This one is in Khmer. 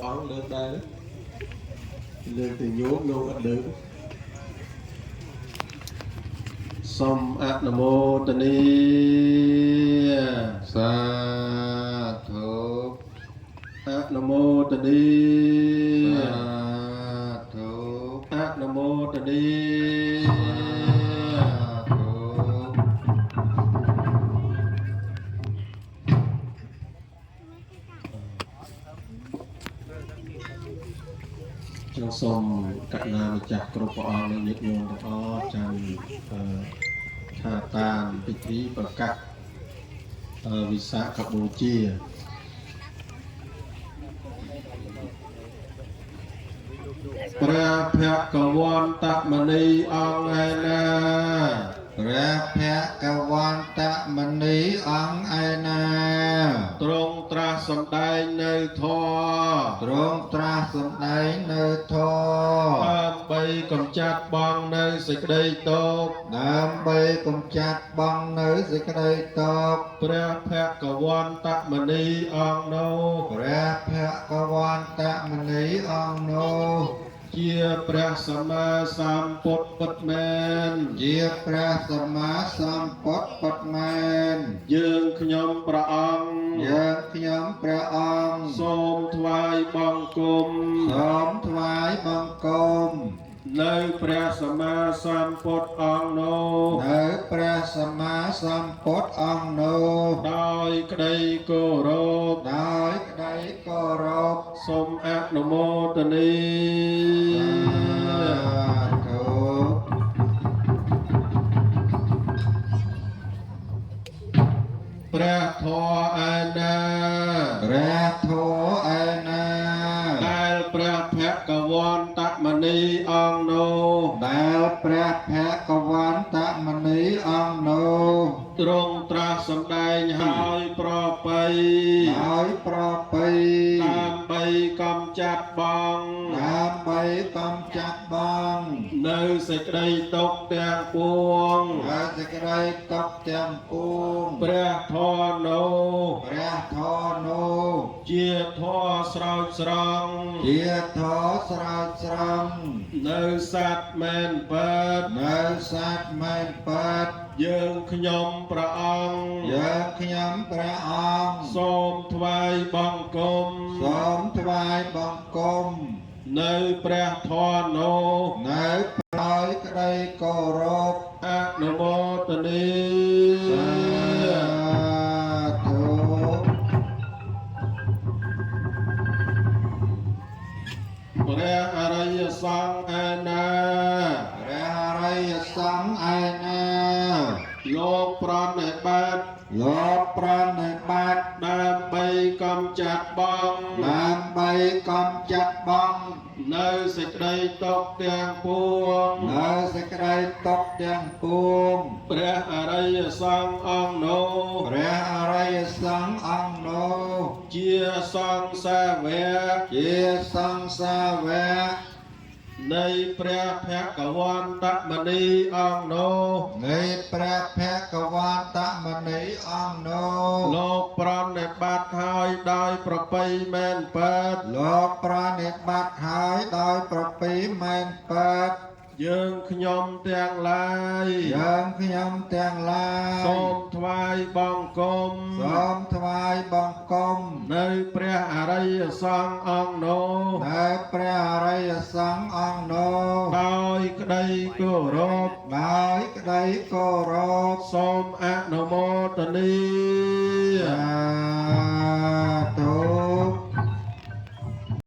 ông được đây được thì nhốt luôn ăn được som ác nam mô tát ni sa thu ác nam mô tát ni sa thu ác nam mô tát ni sa thu trong som cạnh nam chặt cột bò lên nhật nhung đó trong thà tamពិធីប្រកាសវិសាខបូជាព្រះភគវន្តមនីអង្គឯណាព្រះភគវន្តមនីអង្គឯណាទ្រង់ត្រាស់សម្ដែងនៅធម៌ទ្រង់ត្រាស់សម្ដែងនៅធម៌ដើម្បីកម្ចាត់បងនៅសេចក្តីទោសដើម្បីកម្ចាត់បងនៅសេចក្តីទោសព្រះភគវន្តមនីអង្គនោះព្រះភគវន្តមនីអង្គនោះជាព្រះសម្មាសម្ពុទ្ធពិតមែនជាព្រះសម្មាសម្ពុទ្ធពិតមែនយើងខ្ញុំព្រះអង្គយើងខ្ញុំព្រះអង្គសូមថ្វាយបង្គំសូមថ្វាយបង្គំនៅព្រះសម្មាសម្ពុទ្ធអង្គនោះនៅព្រះសម្មាសម្ពុទ្ធអង្គនោះដោយក្តីគោរពដោយក្តីគោរពសូមអនុមោទនាព្រះធម៌ឯណាព្រះធម៌ឯណាដែលព្រះភគវន្តមនីអង្គនោះដែលព្រះភគវន្តមនីអង្គនោះទ្រង់ត្រាស់សម្ដែងហើយប្រពៃដើម្បីកម្ចាត់បងដើម្បីកម្ចាត់បងនៅសេចក្តីទុក្ខទាំងពួងនៅសេចក្តីទុក្ខទាំងពួងព្រះធម៌នោះជាធម៌ស្រោចស្រង់នៅសត្វមែនពិតយើងខ្ញុំព្រះអង្គសូមថ្វាយបង្គំនៅព្រះធម៌នោះនៅដោយក្តីគោរពអនុមោទនាព្រះអរិយសង្ឃឯណាលោកប្រណិប័តដើម្បីកម្ចាត់បងនៅសេចក្តីទុក្ខទាំងពួងព្រះអរិយសង្ឃអង្គនោះជាសង្ឃសាវកនៃព្រះភគវន្តមនីអង្គនោះលោកប្រណិប័តហើយដោយប្រពៃមែនពិតយើងខ្ញុំទាំងឡាយសូមថ្វាយបង្គំនៅព្រះអរិយសង្ឃអង្គនោះដោយក្តីគោរពសូមអនុមោទនា